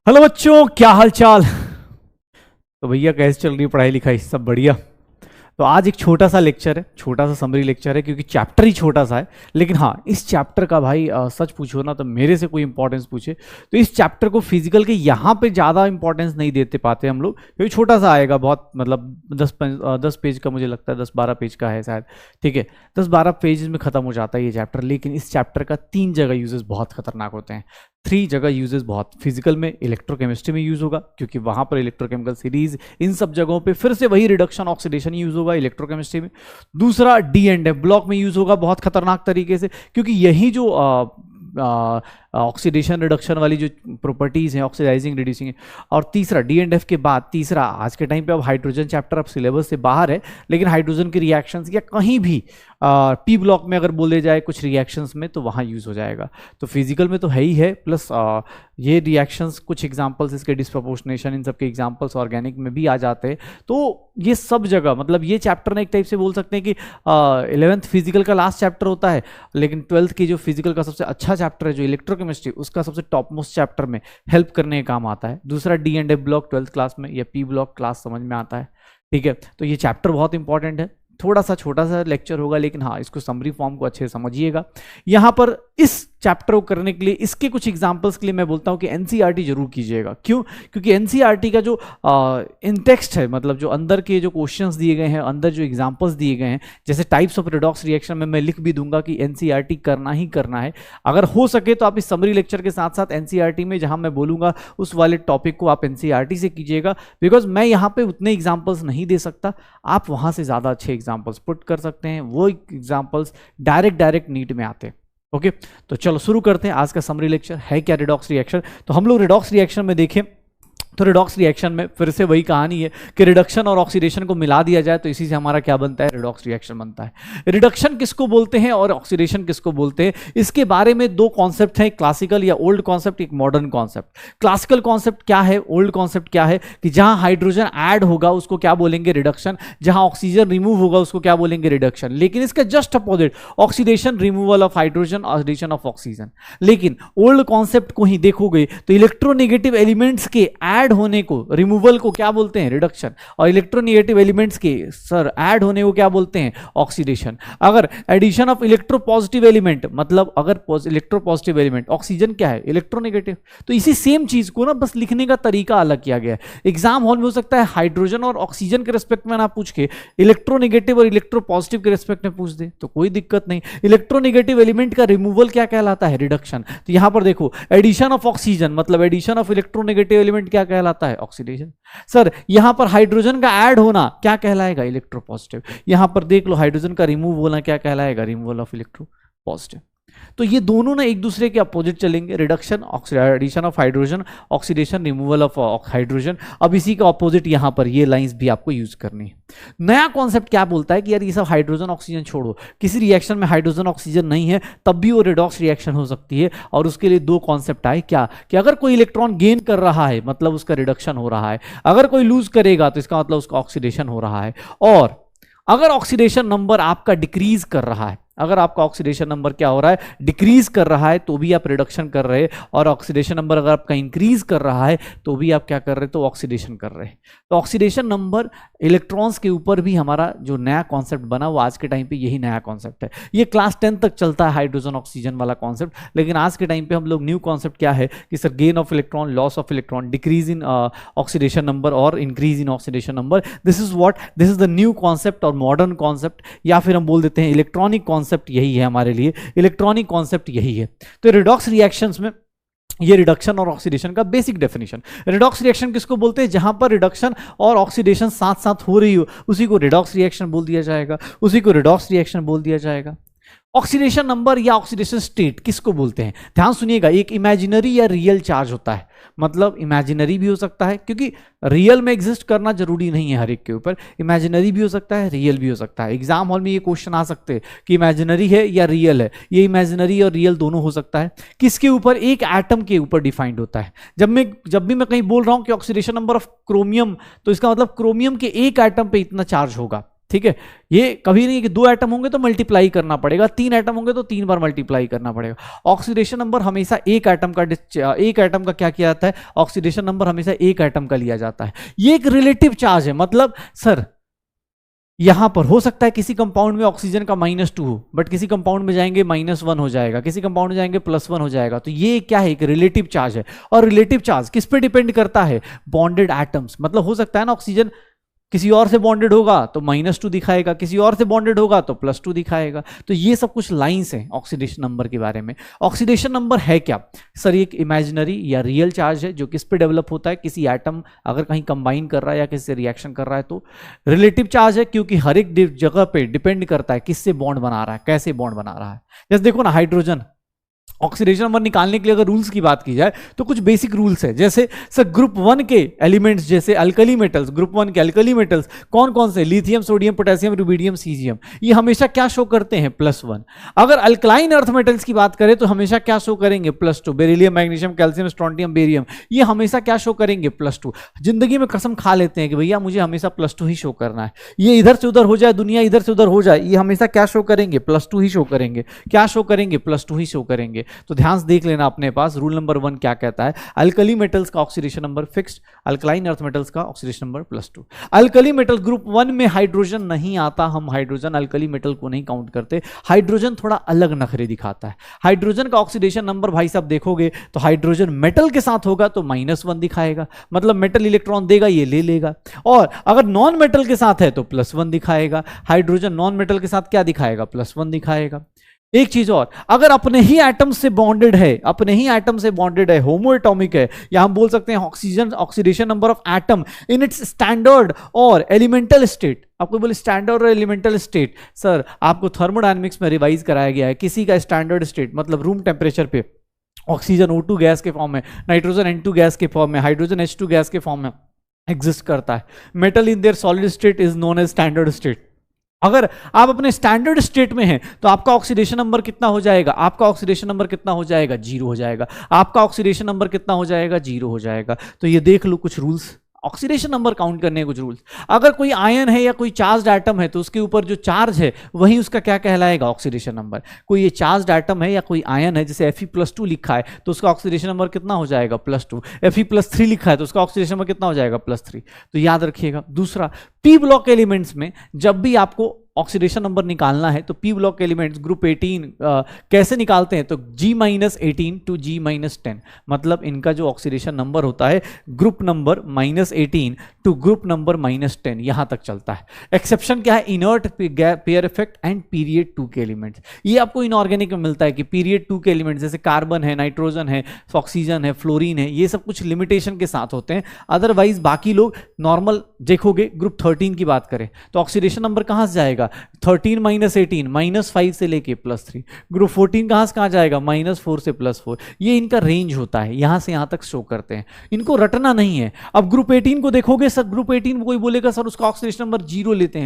Hello बच्चों, क्या हाल चाल। तो भैया कैसे चल रही है पढ़ाई लिखाई? सब बढ़िया। तो आज एक छोटा सा लेक्चर है, छोटा सा समरी लेक्चर है, क्योंकि चैप्टर ही छोटा सा है। लेकिन हाँ, इस चैप्टर का भाई सच पूछो ना तो मेरे से कोई इंपॉर्टेंस पूछे तो इस चैप्टर को फिजिकल के यहाँ पे ज़्यादा इंपॉर्टेंस नहीं देते पाते हम लोग, क्योंकि छोटा सा आएगा बहुत, मतलब 10 पेज का, मुझे लगता है 10-12 पेज का है शायद। ठीक है, 10-12 पेजेस में खत्म हो जाता है ये चैप्टर। लेकिन इस चैप्टर का 3 जगह यूजेस बहुत खतरनाक होते हैं। 3 जगह यूजेस बहुत, फिजिकल में इलेक्ट्रोकेमिस्ट्री में यूज होगा, क्योंकि वहां पर इलेक्ट्रोकेमिकल सीरीज, इन सब जगहों पे फिर से वही रिडक्शन ऑक्सीडेशन यूज होगा इलेक्ट्रोकेमिस्ट्री में। दूसरा डी एंड एफ ब्लॉक में यूज होगा बहुत खतरनाक तरीके से, क्योंकि यही जो ऑक्सीडेशन रिडक्शन वाली जो प्रॉपर्टीज हैं, ऑक्सीडाइजिंग रिड्यूसिंग है। और तीसरा डी एंड एफ के बाद तीसरा, आज के टाइम पे अब हाइड्रोजन चैप्टर अब सिलेबस से बाहर है, लेकिन हाइड्रोजन के रिएक्शंस या कहीं भी पी ब्लॉक में अगर बोले जाए कुछ रिएक्शंस में, तो वहाँ यूज हो जाएगा। तो फिजिकल में तो है ही है, प्लस ये रिएक्शंस कुछ एग्जांपल्स इसके डिस्प्रपोर्शनेशन, इन सब के एग्जांपल्स ऑर्गेनिक में भी आ जाते हैं। तो ये सब जगह, मतलब ये चैप्टर ना एक टाइप से बोल सकते हैं कि 11th फिजिकल का लास्ट चैप्टर होता है, लेकिन 12th की जो फिजिकल का सबसे अच्छा चैप्टर है जो इलेक्ट्रोकेमिस्ट्री, उसका सबसे टॉप मोस्ट चैप्टर में हेल्प करने का काम आता है। दूसरा D and F block 12th class में या पी ब्लॉक क्लास समझ में आता है। ठीक है, तो ये चैप्टर बहुत इंपॉर्टेंट है। थोड़ा सा छोटा सा लेक्चर होगा, लेकिन हाँ, इसको समरी फॉर्म को अच्छे से समझिएगा। यहां पर इस चैप्टर को करने के लिए, इसके कुछ एग्जांपल्स के लिए मैं बोलता हूं कि एनसीईआरटी जरूर कीजिएगा। क्यों? क्योंकि एनसीईआरटी का जो इन टेक्स्ट है, मतलब जो अंदर के जो क्वेश्चंस दिए गए हैं, अंदर जो एग्जांपल्स दिए गए हैं, जैसे टाइप्स ऑफ रिडॉक्स रिएक्शन में मैं लिख भी दूंगा कि एनसीईआरटी करना ही करना है। अगर हो सके तो आप इस समरी लेक्चर के साथ साथ एनसीईआरटी में जहां मैं बोलूंगा उस वाले टॉपिक को आप एनसीईआरटी से कीजिएगा, बिकॉज मैं यहाँ पे उतने एग्जाम्पल्स नहीं दे सकता। आप वहां से ज्यादा अच्छे एग्जाम्पल्स पुट कर सकते हैं, वो एग्जाम्पल्स डायरेक्ट नीट में आते हैं। ओके, तो चलो शुरू करते हैं। आज का समरी लेक्चर है क्या? Redox reaction. तो हम लोग रिडॉक्स रिएक्शन में देखें तो रिडॉक्स रिएक्शन में फिर से वही कहानी है कि रिडक्शन और ऑक्सीडेशन को मिला दिया जाए तो इसी से हमारा क्या बनता है? रिडॉक्स रिएक्शन बनता है। रिडक्शन किसको बोलते हैं और ऑक्सीडेशन किसको बोलते हैं, इसके बारे में 2 कॉन्सेप्ट हैं, क्लासिकल या ओल्ड कॉन्सेप्ट, एक मॉडर्न कॉन्सेप्ट। क्लासिकल कॉन्सेप्ट क्या है, ओल्ड कॉन्सेप्ट क्या है कि जहां हाइड्रोजन ऐड होगा उसको क्या बोलेंगे? रिडक्शन। जहां ऑक्सीजन रिमूव होगा उसको क्या बोलेंगे? रिडक्शन। लेकिन इसका just opposite, oxidation, removal of hydrogen, oxidation of oxygen. लेकिन ओल्ड कॉन्सेप्ट को ही देखोगे तो इलेक्ट्रोनेगेटिव एलिमेंट्स के ऐड होने को, रिमूवल को क्या बोलते हैं? रिडक्शन। और इलेक्ट्रोनेगेटिव एलिमेंट्स के ऐड होने को क्या बोलते हैं? ऑक्सीडेशन। अगर एडिशन ऑफ इलेक्ट्रोपॉजिटिव एलिमेंट, मतलब अगर इलेक्ट्रोपॉजिटिव एलिमेंट, ऑक्सीजन क्या है? इलेक्ट्रोनेगेटिव। तो इसी सेम चीज को ना बस लिखने का तरीका अलग किया गया है। एग्जाम हॉल में हो सकता है हाइड्रोजन और ऑक्सीजन के रिस्पेक्ट में ना पूछ के इलेक्ट्रोनेगेटिव और इलेक्ट्रोपॉजिटिव के रिस्पेक्ट में पूछ दे तो कोई दिक्कत नहीं। इलेक्ट्रोनेगेटिव एलिमेंट का रिमूवल क्या कहलाता है? रिडक्शन। तो यहां पर देखो, एडिशन ऑफ ऑक्सीजन मतलब एडिशन ऑफ इलेक्ट्रोनेगेटिव एलिमेंट क्या कहलाता है? ऑक्सीडेशन। सर यहां पर हाइड्रोजन का ऐड होना क्या कहलाएगा? इलेक्ट्रोपॉजिटिव। यहां पर देख लो, हाइड्रोजन का रिमूव होना क्या कहलाएगा? Removal of electropositive. तो ये दोनों ना एक दूसरे के अपोजिट चलेंगे, reduction, addition of hydrogen, oxidation, removal of hydrogen. अब इसी का अपोजिट यहां पर ये लाइंस भी आपको यूज करनी है। नया कॉन्सेप्ट क्या बोलता है कि यार ये सब हाइड्रोजन ऑक्सीजन छोड़ो, किसी रिएक्शन में हाइड्रोजन ऑक्सीजन नहीं है तब भी वो रिडॉक्स रिएक्शन हो सकती है। और उसके लिए 2 कॉन्सेप्ट आए, क्या कि अगर कोई इलेक्ट्रॉन गेन कर रहा है मतलब उसका रिडक्शन हो रहा है, अगर कोई लूज करेगा तो इसका मतलब उसका ऑक्सीडेशन हो रहा है। और अगर ऑक्सीडेशन नंबर आपका डिक्रीज कर रहा है, अगर आपका ऑक्सीडेशन नंबर क्या हो रहा है? डिक्रीज कर रहा है, तो भी आप रिडक्शन कर रहे हैं। और ऑक्सीडेशन नंबर अगर आपका इंक्रीज कर रहा है तो भी आप क्या कर रहे हैं? तो ऑक्सीडेशन कर रहे हैं। तो ऑक्सीडेशन नंबर, इलेक्ट्रॉन्स के ऊपर भी हमारा जो नया कॉन्सेप्ट बना वो आज के टाइम पे यही नया कॉन्सेप्ट है। ये क्लास 10 तक चलता है हाइड्रोजन ऑक्सीजन वाला कॉन्सेप्ट, लेकिन आज के टाइम पे हम लोग न्यू कॉन्सेप्ट क्या है कि sir gain of electron, loss of electron, decrease in oxidation number और increase in oxidation number, this is the new concept और मॉडर्न कॉन्सेप्ट, या फिर हम बोल देते हैं इलेक्ट्रॉनिक कॉन्सेप्ट। यही है हमारे लिए, इलेक्ट्रॉनिक कॉन्सेप्ट यही है। तो रिडॉक्स रिएक्शंस में ये रिडक्शन और ऑक्सीडेशन का बेसिक डेफिनेशन। रिडॉक्स रिएक्शन किसको बोलते हैं? जहां पर रिडक्शन और ऑक्सीडेशन साथ साथ हो रही हो उसी को रिडॉक्स रिएक्शन बोल दिया जाएगा, उसी को रिडॉक्स रिएक्शन बोल दिया जाएगा। ऑक्सीडेशन नंबर या ऑक्सीडेशन स्टेट किसको बोलते हैं? ध्यान सुनिएगा, एक इमेजिनरी या रियल चार्ज होता है। मतलब इमेजिनरी भी हो सकता है, क्योंकि रियल में एग्जिस्ट करना जरूरी नहीं है हर एक के ऊपर, इमेजिनरी भी हो सकता है, रियल भी हो सकता है। एग्जाम हॉल में ये क्वेश्चन आ सकते हैं कि इमेजिनरी है या रियल है। ये इमेजिनरी और रियल दोनों हो सकता है। किसके ऊपर? एक एटम के ऊपर डिफाइंड होता है। जब भी मैं कहीं बोल रहा हूं कि ऑक्सीडेशन नंबर ऑफ क्रोमियम, तो इसका मतलब क्रोमियम के एक एटम पे इतना चार्ज होगा। ठीक है, ये कभी नहीं कि 2 एटम होंगे तो मल्टीप्लाई करना पड़ेगा, 3 एटम होंगे तो 3 बार मल्टीप्लाई करना पड़ेगा। ऑक्सीडेशन नंबर हमेशा एक एटम का क्या किया जाता है, ऑक्सीडेशन नंबर हमेशा एक एटम का लिया जाता है। ये एक रिलेटिव चार्ज है, मतलब सर यहां पर हो सकता है किसी कंपाउंड में ऑक्सीजन का -2 हो, बट किसी कंपाउंड में जाएंगे -1 हो जाएगा, किसी कंपाउंड में जाएंगे +1 हो जाएगा। तो ये क्या है, एक रिलेटिव चार्ज है। और रिलेटिव चार्ज किस पे डिपेंड करता है, बॉन्डेड एटम्स। मतलब हो सकता है ना ऑक्सीजन किसी और से बॉन्डेड होगा तो -2 दिखाएगा, किसी और से बॉन्डेड होगा तो +2 दिखाएगा। तो ये सब कुछ लाइंस हैं ऑक्सीडेशन नंबर के बारे में। ऑक्सीडेशन नंबर है क्या सर, एक इमेजिनरी या रियल चार्ज है जो किस पे डेवलप होता है, किसी एटम अगर कहीं कंबाइन कर रहा है या किसी से रिएक्शन कर रहा है तो। रिलेटिव चार्ज है क्योंकि हर एक जगह पे डिपेंड करता है किससे बॉन्ड बना रहा है, कैसे बॉन्ड बना रहा है। जैसे देखो ना हाइड्रोजन, ऑक्सीडेशन नंबर निकालने के लिए अगर रूल्स की बात की जाए तो कुछ बेसिक रूल्स है। जैसे सर ग्रुप 1 के एलिमेंट्स जैसे अल्कली मेटल्स, ग्रुप 1 के अल्कली मेटल्स कौन कौन से, lithium, sodium, potassium, rubidium, caesium, ये हमेशा क्या शो करते हैं, +1। अगर अल्कलाइन अर्थ मेटल्स की बात करें तो हमेशा क्या शो करेंगे, +2। Beryllium, magnesium, calcium, strontium, barium, ये हमेशा क्या शो करेंगे, +2। जिंदगी में कसम खा लेते हैं कि भैया मुझे हमेशा +2 ही शो करना है, ये इधर से उधर हो जाए, दुनिया इधर से उधर हो जाए, ये हमेशा क्या शो करेंगे, +2 ही शो करेंगे। क्या शो करेंगे, +2 ही शो करेंगे। तो ध्यान से देख लेना अपने पास रूल नंबर 1 क्या कहता है, अल्कली मेटल्स का oxidation number fixed, alkaline earth metals का oxidation number +2। Alkali metal group 1 में हाइड्रोजन नहीं आता, हम हाइड्रोजन अल्कली मेटल को नहीं काउंट करते। हाइड्रोजन थोड़ा अलग नखरे दिखाता है। हाइड्रोजन का ऑक्सीडेशन नंबर भाई साहब देखोगे तो हाइड्रोजन मेटल के साथ होगा तो -1 दिखाएगा, मतलब मेटल इलेक्ट्रॉन देगा ये ले लेगा। और अगर नॉन मेटल के साथ है तो +1 दिखाएगा। हाइड्रोजन नॉन मेटल के साथ क्या दिखाएगा, +1 दिखाएगा। एक चीज और, अगर अपने ही एटम से बॉन्डेड है, अपने ही एटम से बॉन्डेड है, होमोएटॉमिक है, या हम बोल सकते हैं oxygen oxidation number of atom in its standard और एलिमेंटल स्टेट। आपको बोले स्टैंडर्ड और एलिमेंटल स्टेट, सर आपको थर्मोडायनेमिक्स में रिवाइज कराया गया है, किसी का स्टैंडर्ड स्टेट मतलब रूम टेम्परेचर पे ऑक्सीजन O2 गैस के फॉर्म में, नाइट्रोजन N2 गैस के फॉर्म में, हाइड्रोजन H2 गैस के फॉर्म में एग्जिस्ट करता है। Metal in their solid state is known as standard state. अगर आप अपने स्टैंडर्ड स्टेट में हैं तो आपका ऑक्सीडेशन नंबर कितना हो जाएगा, आपका ऑक्सीडेशन नंबर कितना हो जाएगा, 0 हो जाएगा। आपका ऑक्सीडेशन नंबर कितना हो जाएगा, 0 हो जाएगा। तो ये देख लो कुछ रूल्स, ऑक्सीडेशन नंबर काउंट करने के कुछ रूल्स। अगर कोई आयन है या कोई चार्ज एटम है तो उसके ऊपर जो चार्ज है वही उसका क्या कहलाएगा, ऑक्सीडेशन नंबर। कोई ये चार्ज एटम है या कोई आयन है, जैसे Fe+2 लिखा है तो उसका ऑक्सीडेशन नंबर कितना हो जाएगा, +2। Fe+3 लिखा है तो उसका ऑक्सीडेशन नंबर कितना हो जाएगा, +3। तो याद रखिएगा। दूसरा, पी ब्लॉक एलिमेंट्स में जब भी आपको ऑक्सीडेशन नंबर निकालना है तो पी ब्लॉक एलिमेंट्स ग्रुप 18 कैसे निकालते हैं, तो G-18 टू G-10, मतलब इनका जो ऑक्सीडेशन नंबर होता है group number -18 to group number -10 यहां तक चलता है। एक्सेप्शन क्या है, inert pair effect and period 2 के एलिमेंट्स। ये आपको इनऑर्गेनिक में मिलता है कि पीरियड 2 के एलिमेंट्स जैसे कार्बन है, नाइट्रोजन है, ऑक्सीजन है, फ्लोरीन है, ये सब कुछ लिमिटेशन के साथ होते हैं। अदरवाइज बाकी लोग नॉर्मल देखोगे। ग्रुप 13 की बात करें तो ऑक्सीडेशन नंबर कहां से जाएगा, 13 - 18 -5 से लेके +3। ग्रुप 14 कहां से कहां जाएगा, -4 से +4। ये इनका रेंज होता है, यहां से यहां तक शो करते हैं, इनको रटना नहीं है। अब ग्रुप 18 को देखोगे सर, ग्रुप 18 में कोई बोलेगा सर उसका ऑक्सीडेशन नंबर 0 लेते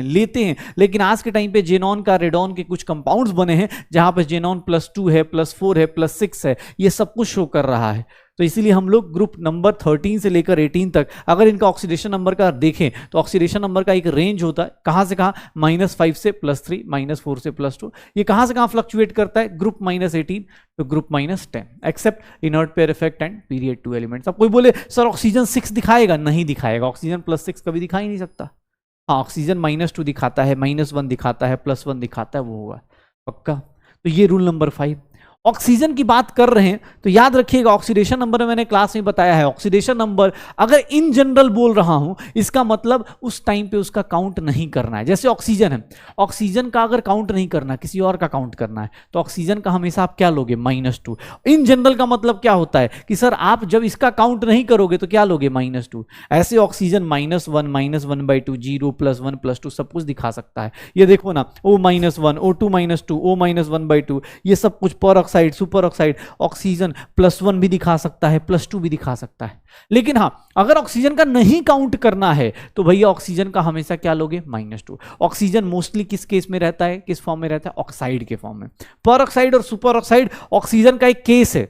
हैं, लेकिन आज के टाइम पे जेनॉन का, रेडॉन के कुछ कंपाउंड्स बने हैं जहां पे जेनॉन +2 है, +4 है, +6 है, ये सब कुछ शो कर रहा है। तो इसीलिए हम लोग ग्रुप नंबर 13 से लेकर 18 तक अगर इनका ऑक्सीडेशन नंबर का देखें तो ऑक्सीडेशन नंबर का एक रेंज होता है, कहां से कहां, -5 से +3, -4 से +2। ये कहां से कहां फ्लक्चुएट करता है, ग्रुप -18 तो group -10, except inert pair effect and period 2 elements. अब कोई बोले सर ऑक्सीजन 6 दिखाएगा, नहीं दिखाएगा, ऑक्सीजन +6 कभी दिखा ही नहीं सकता। हाँ, ऑक्सीजन -2 दिखाता है, -1 दिखाता है, +1 दिखाता है, वो होगा पक्का। तो ये रूल नंबर 5। ऑक्सीजन की बात कर रहे हैं तो याद रखिएगा, ऑक्सीडेशन नंबर मैंने क्लास में बताया है। ऑक्सीडेशन नंबर अगर इन जनरल बोल रहा हूं, इसका मतलब उस टाइम पे उसका काउंट नहीं करना है। जैसे ऑक्सीजन है, ऑक्सीजन का अगर काउंट नहीं करना, किसी और का काउंट करना है तो ऑक्सीजन का हमेशा आप क्या लोगे, -2। इन जनरल का मतलब क्या होता है कि सर आप जब इसका काउंट नहीं करोगे तो क्या लोगे, -2। ऐसे ऑक्सीजन -1, -1/2, 0, +1, +2 सब कुछ दिखा सकता है। ये देखो ना, O-1, O2 -2, O-1/2, ये सब कुछ पर सुपर ऑक्साइड, ऑक्सीजन +1 भी दिखा सकता है, +2 भी दिखा सकता है। लेकिन हाँ, अगर ऑक्सीजन का नहीं काउंट करना है तो भैया ऑक्सीजन का हमेशा क्या लोगे, -2। ऑक्सीजन मोस्टली किस केस में रहता है, किस फॉर्म में रहता है, ऑक्साइड के फॉर्म में। पर ऑक्साइड और सुपर ऑक्साइड ऑक्सीजन का एक केस है।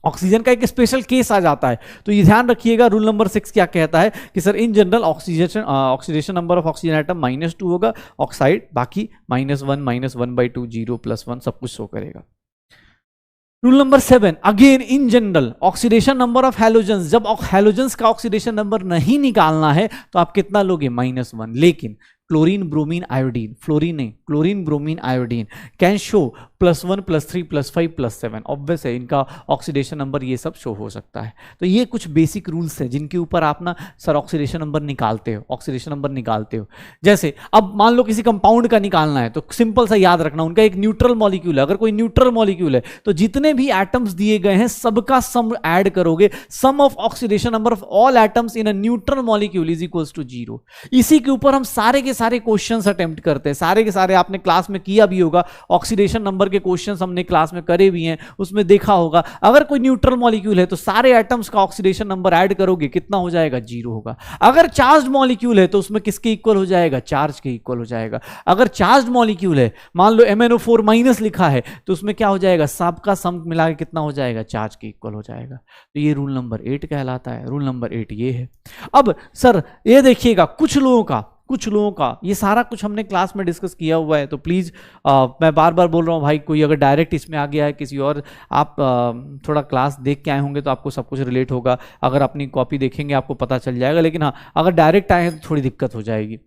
ऑक्सीजन का एक स्पेशल केस आ जाता है। तो ये ध्यान रखिएगा, रूल नंबर 6 क्या कहता है कि sir in general oxidation number of oxygen atom -2 होगा, ऑक्साइड बाकी -1 -1/2 0 +1 सब कुछ शो करेगा। Rule number 7 again in general oxidation number of halogens, जब हैलोजेंस का ऑक्सीडेशन नंबर नहीं निकालना है तो आप कितना लोगे -1, लेकिन क्लोरीन ब्रोमीन आयोडीन, फ्लोरीन नहीं, chlorine bromine iodine can show +1 +3 +5 +7, obvious है इनका ऑक्सीडेशन नंबर ये सब शो हो सकता है। तो ये कुछ बेसिक रूल्स हैं जिनके ऊपर आप ना सर ऑक्सीडेशन नंबर निकालते हो, ऑक्सीडेशन नंबर निकालते हो। जैसे अब मान लो किसी कंपाउंड का निकालना है तो सिंपल सा याद रखना, उनका एक न्यूट्रल मॉलिक्यूल है, अगर कोई न्यूट्रल मॉलिक्यूल है तो जितने भी एटम्स दिए गए हैं सबका सम ऐड करोगे, sum of oxidation number of all atoms in a neutral molecule is equals to 0। इसी के ऊपर हम सारे के सारे क्वेश्चंस अटेम्प्ट करते हैं, सारे के सारे आपने क्लास में किया भी होगा, ऑक्सीडेशन नंबर के क्वेश्चंस हमने क्लास में करे भी हैं, उसमें देखा होगा अगर कोई न्यूट्रल मॉलिक्यूल है तो सारे एटम्स का ऑक्सीडेशन नंबर ऐड करोगे कितना हो जाएगा, 0 होगा। अगर चार्ज मॉलिक्यूल है तो उसमें किसके इक्वल हो जाएगा, चार्ज के इक्वल हो जाएगा। अगर चार्ज मॉलिक्यूल है, मान लो MnO4- लिखा है तो उसमें क्या हो जाएगा, सबका सम मिला के कितना हो जाएगा, चार्ज के इक्वल हो जाएगा। तो ये रूल नंबर 8 कहलाता है। रूल नंबर 8 ये है। अब सर ये देखिएगा कुछ लोगों का ये सारा कुछ हमने क्लास में डिस्कस किया हुआ है, तो प्लीज़ मैं बार बार बोल रहा हूँ भाई, कोई अगर डायरेक्ट इसमें आ गया है किसी और, आप थोड़ा क्लास देख के आए होंगे तो आपको सब कुछ रिलेट होगा, अगर अपनी कॉपी देखेंगे आपको पता चल जाएगा, लेकिन हाँ अगर डायरेक्ट आए हैं तो थोड़ी दिक्कत हो जाएगी,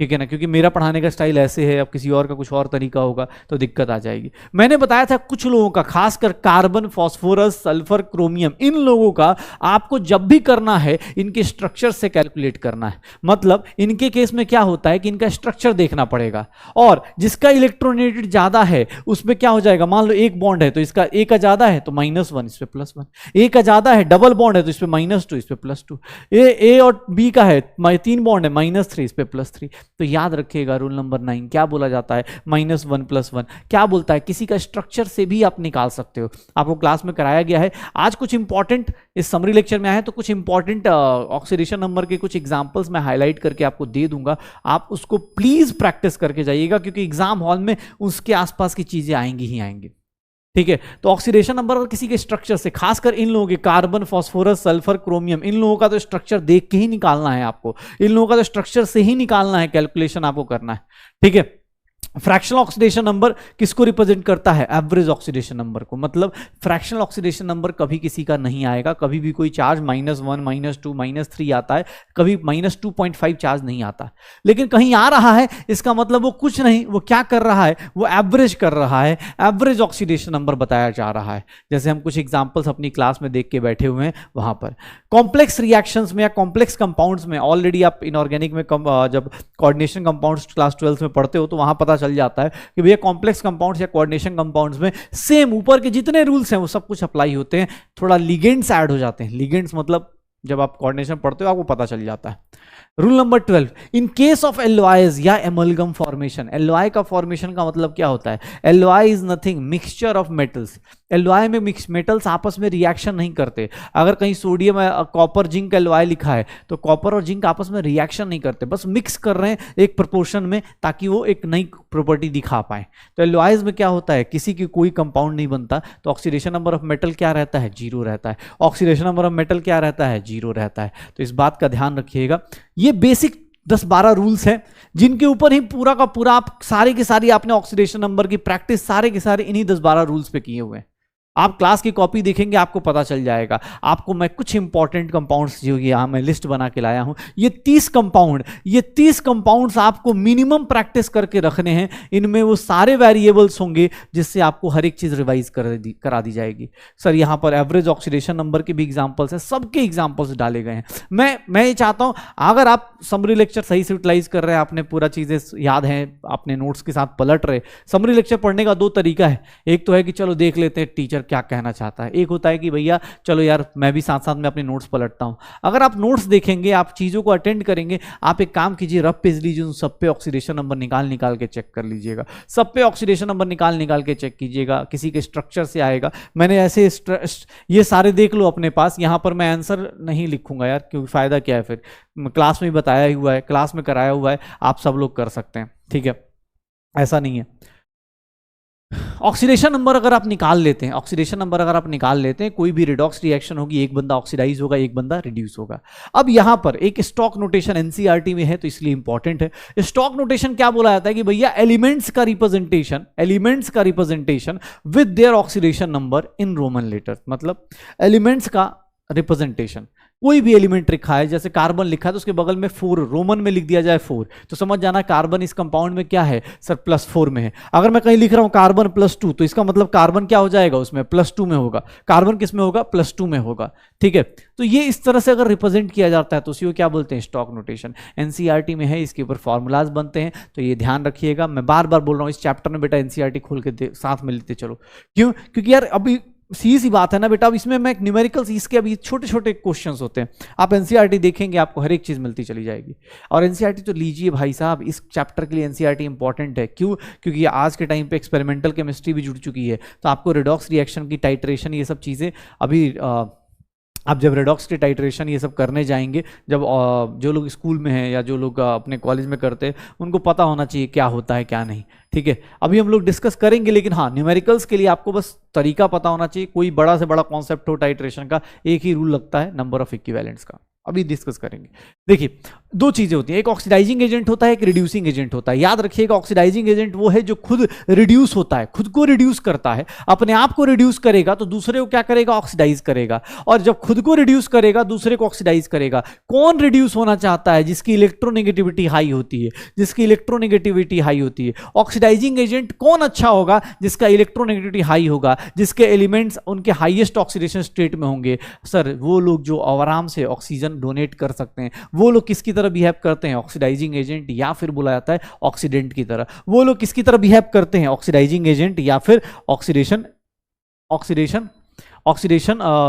ठीक है ना, क्योंकि मेरा पढ़ाने का स्टाइल ऐसे है, अब किसी और का कुछ और तरीका होगा तो दिक्कत आ जाएगी। मैंने बताया था कुछ लोगों का, खासकर कार्बन, फास्फोरस, सल्फर, क्रोमियम, इन लोगों का आपको जब भी करना है इनके स्ट्रक्चर से कैलकुलेट करना है। मतलब इनके केस में क्या होता है कि इनका स्ट्रक्चर देखना पड़ेगा, और जिसका इलेक्ट्रोनेगेटिव ज्यादा है उसमें क्या हो जाएगा, मान लो एक बॉन्ड है तो इसका ए का ज्यादा है तो -1 इस पे +1, ए का ज्यादा है, डबल बॉन्ड है तो इस पे -2 इस पे +2, ए और बी का है 3 बॉन्ड है -3 इस पे +3। तो याद रखिएगा रूल नंबर 9 क्या बोला जाता है, -1 +1 क्या बोलता है, किसी का स्ट्रक्चर से भी आप निकाल सकते हो, आपको क्लास में कराया गया है। आज कुछ इंपॉर्टेंट इस समरी लेक्चर में आया है तो कुछ इंपॉर्टेंट ऑक्सीडेशन नंबर के कुछ एग्जांपल्स मैं हाईलाइट करके आपको दे दूंगा, आप उसको प्लीज प्रैक्टिस करके जाइएगा, क्योंकि एग्जाम हॉल में उसके आसपास की चीजें आएंगी ही आएंगी, ठीक है। तो ऑक्सीडेशन नंबर और किसी के स्ट्रक्चर से, खासकर इन लोगों के कार्बन, फास्फोरस, सल्फर, क्रोमियम, इन लोगों का तो स्ट्रक्चर देख के ही निकालना है आपको, इन लोगों का तो स्ट्रक्चर से ही निकालना है, कैलकुलेशन आपको करना है, ठीक है। फ्रैक्शनल ऑक्सीडेशन नंबर किसको रिप्रेजेंट करता है, एवरेज ऑक्सीडेशन नंबर को। मतलब फ्रैक्शनल ऑक्सीडेशन नंबर कभी किसी का नहीं आएगा, कभी भी कोई चार्ज -1 -2 -3 आता है, कभी -2.5 चार्ज नहीं आता, लेकिन कहीं आ रहा है इसका मतलब वो कुछ नहीं, वो क्या कर रहा है, वो एवरेज कर रहा है, एवरेज ऑक्सीडेशन नंबर बताया जा रहा है। जैसे हम कुछ एग्जांपल्स अपनी क्लास में देख के बैठे हुए हैं वहां पर। कॉम्प्लेक्स रिएक्शंस में या कॉम्प्लेक्स कंपाउंड्स में, ऑलरेडी आप इनऑर्गेनिक में जब कोऑर्डिनेशन कंपाउंड्स क्लास 12 में पढ़ते हो तो वहां पता चल जाता है कि भैया कॉम्प्लेक्स कंपाउंड्स या कोऑर्डिनेशन कंपाउंड्स में सेम ऊपर के जितने रूल्स हैं वो सब कुछ अप्लाई होते हैं, थोड़ा लिगेंड्स ऐड हो जाते हैं। लिगेंड्स मतलब जब आप कोऑर्डिनेशन पढ़ते हो आपको पता चल जाता है। Rule number 12, in case of alloys या एमलगम फॉर्मेशन, एलॉय का फॉर्मेशन का मतलब क्या होता है, alloy is nothing mixture of metals. Alloy में मिक्स मेटल्स आपस में रिएक्शन नहीं करते, अगर कहीं सोडियम कॉपर जिंक एलॉय लिखा है तो कॉपर और जिंक आपस में रिएक्शन नहीं करते, बस मिक्स कर रहे हैं एक प्रोपोर्शन में ताकि वो एक नई प्रॉपर्टी दिखा पाए। तो एलॉयज में क्या होता है, किसी की कोई कंपाउंड नहीं बनता तो ऑक्सीडेशन नंबर ऑफ मेटल क्या रहता है, 0 रहता है। ऑक्सीडेशन नंबर ऑफ मेटल क्या रहता है, 0 रहता है। तो इस बात का ध्यान रखिएगा। ये बेसिक 10-12 रूल्स हैं जिनके ऊपर ही पूरा का पूरा आप सारी की सारी आपने ऑक्सीडेशन नंबर की प्रैक्टिस सारे के सारे इन्हीं 10-12 रूल्स पे किए हुए हैं। आप क्लास की कॉपी देखेंगे आपको पता चल जाएगा। आपको मैं कुछ इंपॉर्टेंट कंपाउंड्स जो यहाँ मैं लिस्ट बना के लाया हूँ, ये 30 कंपाउंड्स आपको मिनिमम प्रैक्टिस करके रखने हैं। इनमें वो सारे वेरिएबल्स होंगे जिससे आपको हर एक चीज रिवाइज करा दी जाएगी। सर यहाँ पर एवरेज ऑक्सीडेशन नंबर के भी एग्जाम्पल्स हैं, सबके एग्जाम्पल्स डाले गए हैं। मैं ये चाहता हूँ अगर आप समरी लेक्चर सही से यूटिलाइज कर रहे हैं, आपने पूरा चीजें याद हैं, अपने नोट्स के साथ पलट रहे। समरी लेक्चर पढ़ने का 2 तरीका है, एक तो है कि चलो देख लेते हैं टीचर क्या कहना चाहता है, एक होता है कि भैया चलो यार मैं भी साथ साथ में अपने नोट्स पलटता हूं। अगर आप नोट्स देखेंगे, आप चीजों को अटेंड करेंगे, आप एक काम कीजिए, रफ पेज लीजिए, उन सब पे ऑक्सीडेशन नंबर निकाल के चेक कर लीजिएगा, सब पे ऑक्सीडेशन नंबर निकाल के चेक कीजिएगा, किसी के स्ट्रक्चर से आएगा। मैंने ऐसे ये सारे देख लो अपने पास, यहां पर मैं आंसर नहीं लिखूंगा यार, क्योंकि फायदा क्या है, फिर क्लास में बताया हुआ है, क्लास में कराया हुआ है, आप सब लोग कर सकते हैं, ठीक है, ऐसा नहीं है। ऑक्सीडेशन नंबर अगर आप निकाल लेते हैं, ऑक्सीडेशन नंबर अगर आप निकाल लेते हैं, कोई भी रिडॉक्स रिएक्शन होगी, एक बंदा ऑक्सीडाइज होगा, एक बंदा रिड्यूस होगा। अब यहां पर एक स्टॉक नोटेशन एनसीईआरटी में है तो इसलिए इंपॉर्टेंट है। स्टॉक नोटेशन क्या बोला जाता है कि भैया एलिमेंट्स का representation with their oxidation number in Roman letter, मतलब एलिमेंट्स का रिप्रेजेंटेशन, कोई भी एलिमेंट लिखा है, जैसे कार्बन लिखा है तो उसके बगल में 4 रोमन में लिख दिया जाए 4, तो समझ जाना कार्बन इस कंपाउंड में क्या है सर, +4 में है। अगर मैं कहीं लिख रहा हूं कार्बन +2 तो इसका मतलब कार्बन क्या हो जाएगा उसमें, +2 में होगा। कार्बन किस में होगा, +2 में होगा। ठीक है, तो ये इस तरह से अगर रिप्रेजेंट किया जाता है तो उसी को क्या बोलते हैं, स्टॉक नोटेशन। एनसीईआरटी में है, इसके ऊपर फॉर्मूलाज बनते हैं, तो ये ध्यान रखिएगा। मैं बार बार बोल रहा हूं इस चैप्टर में बेटा एनसीईआरटी खोल के साथ में लेते चलो। क्यों, क्योंकि यार अभी सी बात है ना बेटा, अब इसमें मैं न्यूमेरिकल्स इसके अभी छोटे छोटे क्वेश्चंस होते हैं, आप एनसीईआरटी देखेंगे आपको हर एक चीज मिलती चली जाएगी। और एनसीईआरटी तो लीजिए भाई साहब, इस चैप्टर के लिए एनसीईआरटी इंपॉर्टेंट है। क्यों, क्योंकि आज के टाइम पे एक्सपेरिमेंटल केमिस्ट्री भी जुड़ चुकी है, तो आपको रिडॉक्स रिएक्शन की टाइट्रेशन ये सब चीजें अभी आप जब रेडॉक्स की टाइट्रेशन ये सब करने जाएंगे, जब जो लोग स्कूल में हैं या जो लोग अपने कॉलेज में करते हैं उनको पता होना चाहिए क्या होता है क्या नहीं। ठीक है, अभी हम लोग डिस्कस करेंगे, लेकिन हाँ न्यूमेरिकल्स के लिए आपको बस तरीका पता होना चाहिए। कोई बड़ा से बड़ा कॉन्सेप्ट हो टाइट्रेशन का, एक ही रूल लगता है, नंबर ऑफ इक्विवेलेंट्स का। अभी डिस्कस करेंगे। देखिए दो चीजें होती हैं, एक ऑक्सीडाइजिंग एजेंट होता है, एक रिड्यूसिंग एजेंट होता है। याद रखिएगा ऑक्सीडाइजिंग एजेंट वो है जो खुद रिड्यूस होता है, खुद को रिड्यूस करता है, अपने आप को रिड्यूस करेगा तो दूसरे को क्या करेगा, ऑक्सीडाइज करेगा। और जब खुद को रिड्यूस करेगा दूसरे को ऑक्सीडाइज करेगा। कौन रिड्यूस होना चाहता है, जिसकी इलेक्ट्रोनेगेटिविटी हाई होती है, जिसकी इलेक्ट्रोनेगेटिविटी हाई होती है। ऑक्सीडाइजिंग एजेंट कौन अच्छा होगा, जिसका इलेक्ट्रोनेगेटिविटी हाई होगा, जिसके एलिमेंट्स उनके हाईएस्ट ऑक्सीडेशन स्टेट में होंगे। सर वो लोग जो आराम से ऑक्सीजन डोनेट कर सकते हैं, वो लोग किसकी तरह बिहेव करते हैं, ऑक्सीडाइजिंग एजेंट, या फिर बोला जाता है ऑक्सीडेंट की तरह। वो लोग किसकी तरह बिहेव करते हैं, ऑक्सीडाइजिंग एजेंट या फिर ऑक्सीडेशन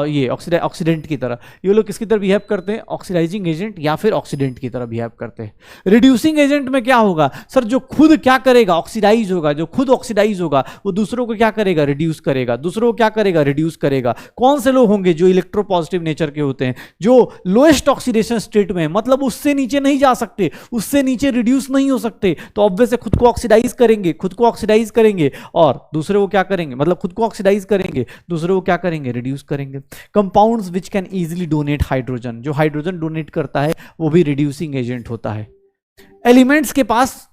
ये ऑक्सीडेंट की तरह। ये लोग किसकी तरह बिहेव करते हैं, ऑक्सीडाइजिंग एजेंट या फिर ऑक्सीडेंट की तरह बिहेव करते हैं। रिड्यूसिंग एजेंट में क्या होगा सर, जो खुद क्या करेगा, ऑक्सीडाइज होगा। जो खुद ऑक्सीडाइज होगा वो दूसरों को क्या करेगा, रिड्यूस करेगा। दूसरों को क्या करेगा, रिड्यूस करेगा। कौन से लोग होंगे, जो इलेक्ट्रोपॉजिटिव नेचर के होते हैं, जो लोएस्ट ऑक्सीडेशन स्टेट में, मतलब उससे नीचे नहीं जा सकते, उससे नीचे रिड्यूस नहीं हो सकते, तो ऑब्वियस से खुद को ऑक्सीडाइज करेंगे, और दूसरे को क्या करेंगे, मतलब खुद को ऑक्सीडाइज करेंगे, दूसरे को क्या करेंगे, रिड्यूस करेंगे। Compounds which can easily donate hydrogen, जो हाइड्रोजन डोनेट करता है वो भी रिड्यूसिंग एजेंट होता है। एलिमेंट्स के पास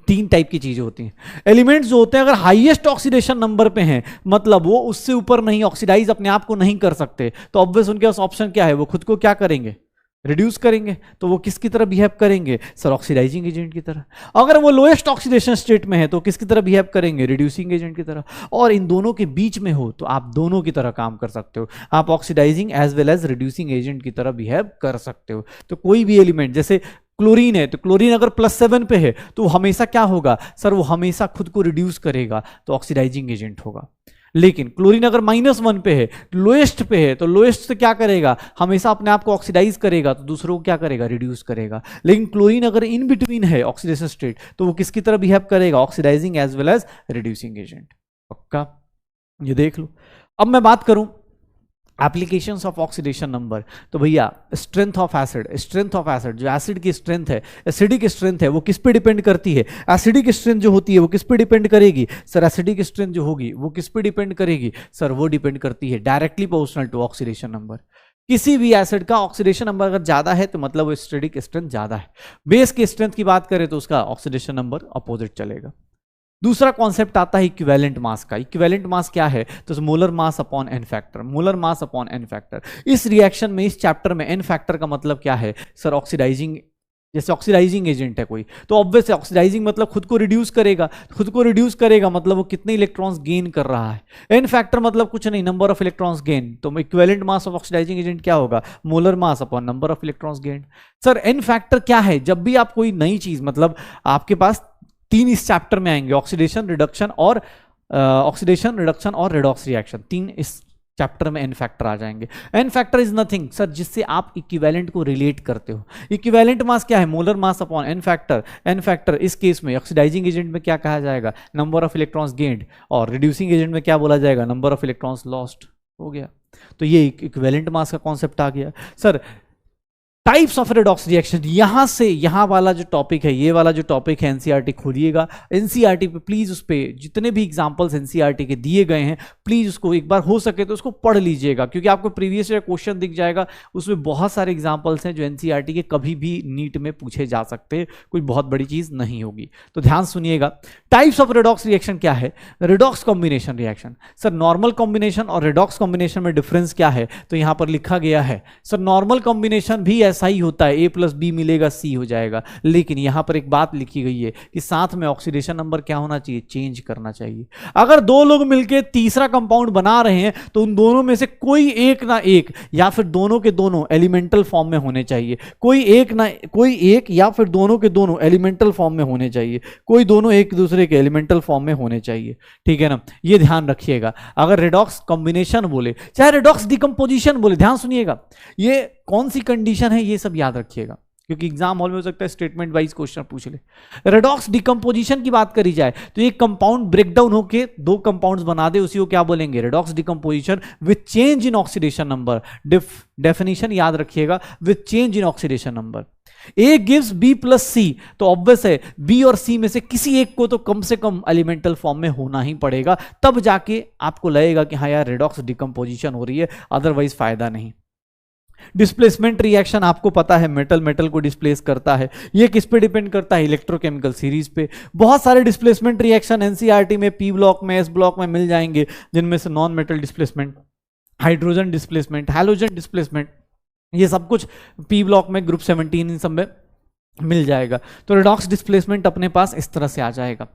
3 टाइप की चीजें होती हैं। एलिमेंट्स जो होते हैं अगर हाईएस्ट ऑक्सीडेशन नंबर पे हैं, मतलब वो उससे ऊपर नहीं ऑक्सीडाइज अपने आप को नहीं कर सकते, तो ऑब्वियस उनके पास ऑप्शन क्या है, वो खुद को क्या करेंगे, रिड्यूस करेंगे। तो वो किसकी तरह बिहेव करेंगे, सर ऑक्सीडाइजिंग एजेंट की तरह। अगर वो लोएस्ट ऑक्सीडेशन स्टेट में है तो किसकी तरह बिहेव करेंगे, रिड्यूसिंग एजेंट की तरह। और इन दोनों के बीच में हो तो आप दोनों की तरह काम कर सकते हो, आप oxidising as well as reducing agent की तरह बिहेव कर सकते हो। तो कोई भी एलिमेंट, जैसे क्लोरीन है, तो क्लोरीन अगर +7 पे है तो हमेशा क्या होगा सर, वो हमेशा खुद को रिड्यूस करेगा, तो ऑक्सीडाइजिंग एजेंट होगा। लेकिन क्लोरीन अगर -1 पे है, लोएस्ट पे है, तो लोएस्ट से क्या करेगा, हमेशा अपने आप को ऑक्सीडाइज करेगा, तो दूसरों को क्या करेगा, रिड्यूस करेगा। लेकिन क्लोरीन अगर इन बिटवीन है ऑक्सीडेशन स्टेट, तो वो किसकी तरह बिहेव करेगा, oxidising as well as reducing agent. पक्का, ये देख लो। अब मैं बात करूं एप्लीकेशंस ऑफ ऑक्सीडेशन नंबर, तो भैया स्ट्रेंथ ऑफ एसिड, जो एसिड की स्ट्रेंथ है, एसिडिक स्ट्रेंथ है, वो किस पे डिपेंड करती है, एसिडिक स्ट्रेंथ जो होती है वो किस पे डिपेंड करेगी, सर एसिडिक स्ट्रेंथ जो होगी वो किस पे डिपेंड करेगी, सर वो डिपेंड करती है directly proportional to oxidation number. किसी भी एसिड का ऑक्सीडेशन नंबर अगर ज्यादा है तो मतलब वो एसिडिक स्ट्रेंथ ज्यादा है। बेस की स्ट्रेंथ की बात करें तो उसका ऑक्सीडेशन नंबर अपोजिट चलेगा। दूसरा कॉन्सेप्ट आता है इक्विवेलेंट मास का। इक्विवेलेंट मास क्या है, तो molar mass upon N factor, molar mass upon N factor. इस रिएक्शन में, इस चैप्टर में एन फैक्टर का मतलब क्या है सर, ऑक्सीडाइजिंग, जैसे ऑक्सीडाइजिंग एजेंट है कोई, तो ऑब्वियस ऑक्सीडाइजिंग मतलब खुद को रिड्यूस करेगा, खुद को रिड्यूस करेगा मतलब वो कितने इलेक्ट्रॉन्स गेन कर रहा है। एन फैक्टर मतलब कुछ नहीं, नंबर ऑफ इलेक्ट्रॉन्स गेन। तो equivalent mass of oxidising agent क्या होगा, molar mass upon number of electrons gain. Sir N factor क्या है, जब भी आप कोई नई चीज, मतलब आपके पास 3 इस चैप्टर में आएंगे, ऑक्सीडेशन रिडक्शन और रिडॉक्स रिएक्शन, 3 इस चैप्टर में एन फैक्टर आ जाएंगे। N factor is nothing sir, जिससे आप इक्विवेलेंट को रिलेट करते हो। इक्विवेलेंट मास क्या है, molar mass upon N factor. N factor इस केस में ऑक्सीडाइजिंग एजेंट में क्या कहा जाएगा, नंबर ऑफ इलेक्ट्रॉन्स गेन्ड, और रिड्यूसिंग एजेंट में क्या बोला जाएगा, नंबर ऑफ इलेक्ट्रॉन्स लॉस्ट। हो गया, तो ये इक्विवेलेंट मास का कॉन्सेप्ट आ गया। Sir types of redox reaction, यहां से यहां वाला जो टॉपिक है, ये वाला जो टॉपिक है एनसीईआरटी खोलिएगा, एनसीईआरटी पे प्लीज उस पे जितने भी एग्जांपल्स एनसीईआरटी के दिए गए हैं प्लीज उसको एक बार हो सके तो उसको पढ़ लीजिएगा, क्योंकि आपको प्रीवियस ईयर क्वेश्चन दिख जाएगा, उसमें बहुत सारे एग्जांपल्स हैं जो एनसीईआरटी के कभी भी नीट में पूछे जा सकते हैं, कोई बहुत बड़ी चीज नहीं होगी। तो ध्यान सुनिएगा, टाइप्स ऑफ रेडॉक्स रिएक्शन क्या है? Redox combination reaction. Sir normal combination और रेडॉक्स कॉम्बिनेशन में डिफरेंस क्या है? तो यहां पर लिखा गया है सर नॉर्मल कॉम्बिनेशन भी ऐसा ही होता है, A + B मिलेगा C हो जाएगा, लेकिन यहां पर एक बात लिखी गई है कि साथ में ऑक्सीडेशन नंबर क्या होना चाहिए? चेंज करना चाहिए। अगर दो लोग मिलकर तीसरा कंपाउंड बना रहे हैं तो उन दोनों में से कोई एक ना एक या फिर दोनों के दोनों एलिमेंटल फॉर्म में होने चाहिए, कोई एक या फिर दोनों के दोनों एलिमेंटल फॉर्म में होने चाहिए, कोई दोनों एक दूसरे के एलिमेंटल फॉर्म में होने चाहिए, ठीक है ना, ये ध्यान रखिएगा। अगर रेडॉक्स कॉम्बिनेशन बोले चाहे रेडॉक्स डिकम्पोजिशन बोले, ध्यान सुनिएगा, ये कौन सी कंडीशन है ये सब याद रखिएगा, क्योंकि एग्जाम हॉल में हो सकता है स्टेटमेंट वाइज क्वेश्चन पूछ ले। रेडॉक्स डिकम्पोजिशन की बात करी जाए तो एक कंपाउंड ब्रेकडाउन होके दो कंपाउंड्स बना दे, उसी को क्या बोलेंगे? Redox decomposition with change in oxidation number. Definition याद रखिएगा, with change in oxidation number. A gives B + C, तो ऑब्वियस है B और C में से किसी एक को तो कम से कम एलिमेंटल फॉर्म में होना ही पड़ेगा, तब जाके आपको लगेगा कि हाँ यार रेडॉक्स डिकम्पोजिशन हो रही है, अदरवाइज फायदा नहीं। डिस्प्लेसमेंट रिएक्शन आपको पता है मेटल मेटल को डिस्प्लेस करता है, ये किस पे डिपेंड करता है? इलेक्ट्रोकेमिकल सीरीज पे। बहुत सारे डिस्प्लेसमेंट रिएक्शन एनसीईआरटी में P ब्लॉक में, S ब्लॉक में मिल जाएंगे, जिनमें से non metal displacement, hydrogen displacement, halogen displacement, ये सब कुछ P ब्लॉक में, ग्रुप 17 इन सब में मिल जाएगा। तो रेडॉक्स डिस्प्लेसमेंट अपने पास इस तरह से आ जाएगा,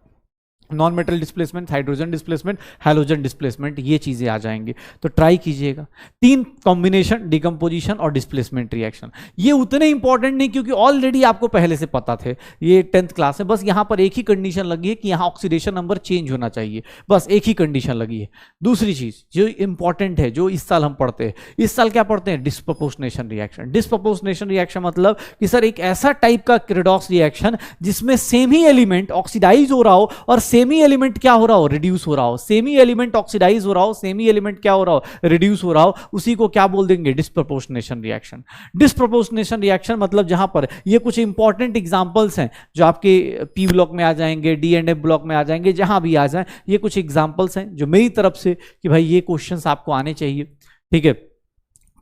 non metal displacement, hydrogen displacement, halogen displacement, ये चीजें आ जाएंगी। तो ट्राई कीजिएगा। 3 कॉम्बिनेशन, डिकम्पोजिशन और डिस्प्लेसमेंट रिएक्शन, ये उतने इंपॉर्टेंट नहीं क्योंकि ऑलरेडी आपको पहले से पता थे, ये 10th क्लास है। बस यहां पर एक ही कंडीशन लगी है कि यहां ऑक्सीडेशन नंबर चेंज होना चाहिए, बस एक ही कंडीशन लगी है। दूसरी चीज जो इंपॉर्टेंट है, जो इस साल हम पढ़ते हैं, इस साल क्या पढ़ते हैं? Disproportionation reaction. डिस्प्रपोर्शनेशन रिएक्शन मतलब कि सर एक ऐसा टाइप का रेडॉक्स रिएक्शन जिसमें सेम ही एलिमेंट ऑक्सीडाइज हो रहा हो और सेमी एलिमेंट क्या हो रहा हो? रिड्यूस हो रहा हो। सेमी एलिमेंट ऑक्सीडाइज हो रहा हो, सेमी एलिमेंट क्या हो रहा हो? रिड्यूस हो रहा हो, उसी को क्या बोल देंगे? Disproportionation reaction. डिस्प्रपोर्शनेशन रिएक्शन मतलब जहां पर ये कुछ इंपॉर्टेंट एग्जांपल्स हैं जो आपके P ब्लॉक में आ जाएंगे, D एंड F ब्लॉक में आ जाएंगे, जहां भी आ जाए, ये कुछ एग्जांपल्स हैं जो मेरी तरफ से कि भाई ये क्वेश्चंस आपको आने चाहिए, ठीक है।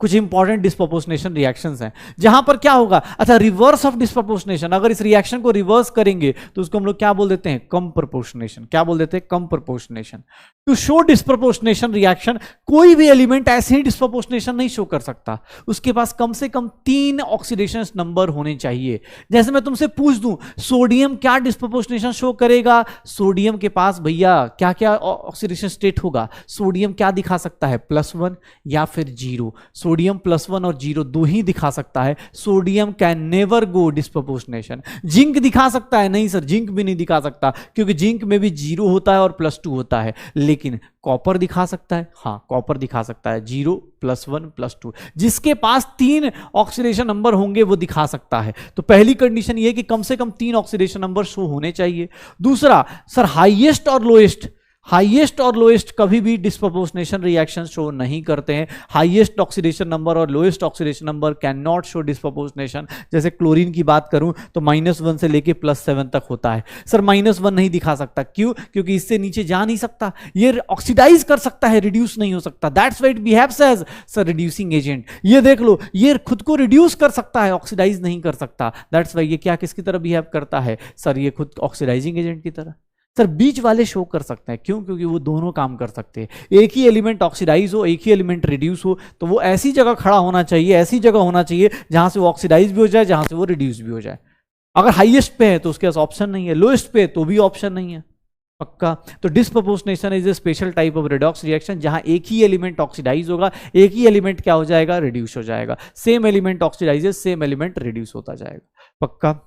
कुछ इंपॉर्टेंट डिस्प्रपोर्शनेशन रिएक्शंस हैं जहां पर क्या होगा? अच्छा, रिवर्स ऑफ डिस्प्रपोर्शनेशन, अगर इस रिएक्शन को रिवर्स करेंगे तो उसको हम लोग क्या बोल देते हैं? Comproportionation. क्या बोल देते हैं? Comproportionation. To show disproportionation reaction, कोई भी एलिमेंट ऐसे ही डिस्प्रपोर्शनेशन नहीं शो कर सकता, उसके पास कम से कम 3 ऑक्सीडेशन नंबर होने चाहिए। जैसे मैं तुमसे पूछ दूं सोडियम क्या डिस्प्रपोर्शनेशन शो करेगा? सोडियम के पास भैया क्या क्या ऑक्सीडेशन स्टेट होगा? सोडियम क्या दिखा सकता है? +1 या फिर 0। सोडियम +1 और 0 दो ही दिखा सकता है। Sodium can never go disproportionation. Zinc दिखा सकता है? नहीं सर, जिंक भी नहीं दिखा सकता, क्योंकि जिंक में भी 0 होता है और +2 होता है। लेकिन कॉपर दिखा सकता है? हाँ, कॉपर दिखा सकता है, 0 +1 +2। जिसके पास 3 ऑक्सीडेशन नंबर होंगे वो दिखा सकता है। तो पहली कंडीशन ये है कि कम से कम 3 ऑक्सीडेशन नंबर शो होने चाहिए। दूसरा, सर हाईएस्ट और लोएस्ट, हाईएस्ट और लोएस्ट कभी भी डिस्प्रपोर्शनेशन रिएक्शन शो नहीं करते हैं। हाईएस्ट ऑक्सीडेशन नंबर और lowest oxidation number can not show disproportionation. जैसे क्लोरीन की बात करूं तो -1 से लेके +7 तक होता है। सर -1 नहीं दिखा सकता, क्यों? क्योंकि इससे नीचे जा नहीं सकता, ये ऑक्सीडाइज कर सकता है, रिड्यूस नहीं हो सकता। That's why it behaves as sir reducing agent. ये देख लो, ये खुद को रिड्यूस कर सकता है, ऑक्सीडाइज नहीं कर सकता। दैट्स व्हाई ये क्या किसकी तरह बिहेव करता है? सर ये खुद ऑक्सीडाइजिंग एजेंट की तरह। सर बीच वाले शो कर सकते हैं, क्यों? क्योंकि वो दोनों काम कर सकते हैं। एक ही एलिमेंट ऑक्सीडाइज हो, एक ही एलिमेंट रिड्यूस हो, तो वो ऐसी जगह खड़ा होना चाहिए, ऐसी जगह होना चाहिए जहां से वो ऑक्सीडाइज भी हो जाए, जहां से वो रिड्यूस भी हो जाए। अगर हाईएस्ट पे है तो उसके पास ऑप्शन नहीं है, लोएस्ट पे तो भी ऑप्शन नहीं है, पक्का। तो disproportionation is a special type of redox reaction जहां एक ही एलिमेंट ऑक्सीडाइज होगा, एक ही एलिमेंट क्या हो जाएगा? रिड्यूस हो जाएगा। Same element oxidises, same element reduce होता जाएगा, पक्का।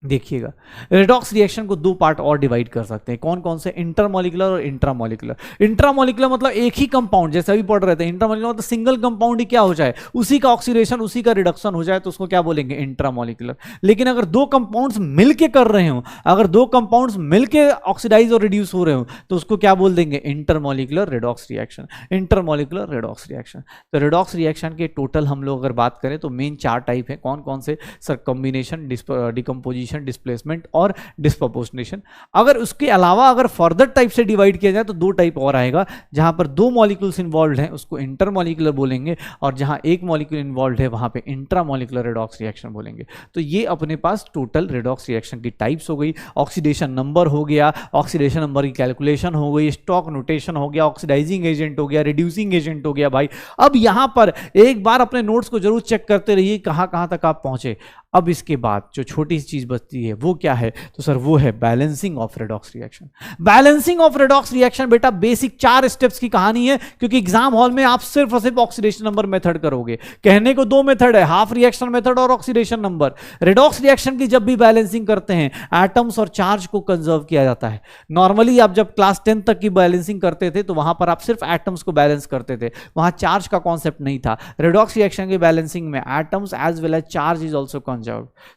देखिएगा, रेडॉक्स रिएक्शन को दो पार्ट और डिवाइड कर सकते हैं, कौन कौन से, इंटरमॉलिकुलर और इंट्रामॉलिकुलर। इंट्रामॉलिकुलर मतलब एक ही कंपाउंड, जैसे अभी पढ़ रहे थे, इंट्रामॉलिकुलर मतलब सिंगल कंपाउंड ही क्या हो जाए, उसी का ऑक्सीडेशन, उसी का रिडक्शन हो जाए, तो उसको क्या बोलेंगे, इंट्रामॉलिकुलर। लेकिन अगर दो कंपाउंड्स मिलके कर रहे हो, अगर दो कंपाउंड्स मिलके ऑक्सीडाइज और रिड्यूस हो रहे हो, तो उसको क्या बोल देंगे, intermolecular redox reaction, intermolecular redox reaction. तो रेडॉक्स रिएक्शन के टोटल हम लोग अगर बात करें तो मेन 4 टाइप है, कौन कौन से सर, कॉम्बिनेशन, डिकम्पोजिशन, डिस्प्लेसमेंट और डिस्प्रोपोर्शनेशन। अगर उसके अलावा अगर फर्दर टाइप से डिवाइड किया जाए तो 2 टाइप और आएगा, जहां पर 2 मॉलिक्यूल्स इन्वॉल्व हैं उसको इंटरमॉलिक्यूलर बोलेंगे, और जहां एक मॉलिक्यूल इन्वॉल्व है वहां पे इंट्रामॉलिक्यूलर रेडॉक्स रिएक्शन बोलेंगे। तो ये अपने पास टोटल रेडॉक्स रिएक्शन की टाइप्स हो गई, ऑक्सीडेशन नंबर हो गया, ऑक्सीडेशन नंबर की कैलकुलेशन हो गई, स्टॉक नोटेशन हो गया, ऑक्सीडाइजिंग एजेंट हो गया, रिड्यूसिंग एजेंट हो गया। भाई अब यहां पर एक बार अपने नोट्स को जरूर चेक करते रहिए कहां कहां तक आप पहुंचे। अब इसके बाद जो छोटी सी चीज बचती है वो क्या है, तो सर वो है balancing of redox reaction. Balancing of redox reaction बेटा बेसिक 4 स्टेप्स की कहानी है, क्योंकि एग्जाम हॉल में आप सिर्फ और सिर्फ ऑक्सीडेशन नंबर मेथड करोगे। कहने को 2 मेथड है, हाफ रिएक्शन मेथड और ऑक्सीडेशन नंबर। रेडॉक्स रिएक्शन की जब भी बैलेंसिंग करते हैं, एटम्स और चार्ज को कंजर्व किया जाता है। नॉर्मली आप जब क्लास 10 तक की बैलेंसिंग करते थे तो वहां पर आप सिर्फ एटम्स को बैलेंस करते थे, वहां चार्ज का कॉन्सेप्ट नहीं था। रेडॉक्स रिएक्शन की बैलेंसिंग में atoms as well as charge is also conserve.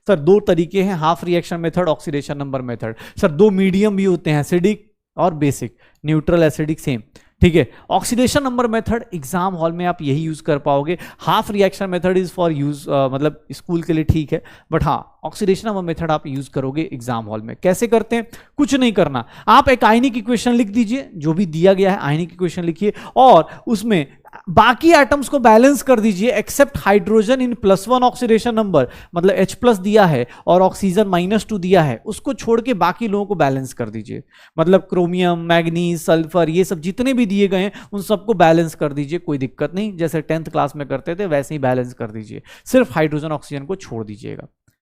Sir 2 तरीके हैं, half reaction method, oxidation number method. Sir 2 medium भी होते हैं, एसिडिक और बेसिक, न्यूट्रल, एसिडिक, सेम, ठीक है। Oxidation number method exam hall में आप यही यूज कर पाओगे। Half reaction method is for use, मतलब स्कूल के लिए ठीक है, बट हाँ ऑक्सीडेशन नंबर मेथड आप यूज करोगे एग्जाम हॉल में। कैसे करते हैं, कुछ नहीं करना, आप एक आयनिक इक्वेशन लिख दीजिए, जो भी दिया गया है आयनिक इक्वेशन लिखिए, और उसमें बाकी एटम्स को बैलेंस कर दीजिए except hydrogen in +1 oxidation number, मतलब H+ दिया है और ऑक्सीजन -2 दिया है, उसको छोड़ के बाकी लोगों को बैलेंस कर दीजिए। मतलब क्रोमियम, मैग्नीज, सल्फर, ये सब जितने भी दिए गए हैं उन सबको बैलेंस कर दीजिए, कोई दिक्कत नहीं, जैसे 10th क्लास में करते थे वैसे ही बैलेंस कर दीजिए, सिर्फ हाइड्रोजन ऑक्सीजन को छोड़ दीजिएगा।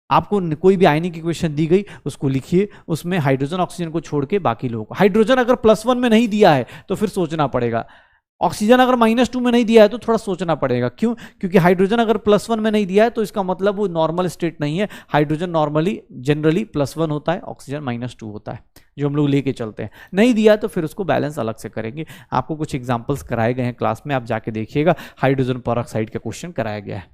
आपको कोई भी आयनिक इक्वेशन दी गई उसको लिखिए, उसमें हाइड्रोजन ऑक्सीजन को छोड़ के बाकी लोगों को। हाइड्रोजन अगर +1 में नहीं दिया है तो फिर सोचना पड़ेगा, ऑक्सीजन अगर -2 में नहीं दिया है तो थोड़ा सोचना पड़ेगा। क्यों? क्योंकि हाइड्रोजन अगर +1 में नहीं दिया है तो इसका मतलब वो नॉर्मल स्टेट नहीं है। हाइड्रोजन नॉर्मली जनरली +1 होता है, ऑक्सीजन -2 होता है, जो हम लोग लेके चलते हैं। नहीं दिया तो फिर उसको बैलेंस अलग से करेंगे। आपको कुछ एग्जांपल्स कराए गए हैं क्लास में, आप जाके देखिएगा, हाइड्रोजन परऑक्साइड का क्वेश्चन कराया गया है।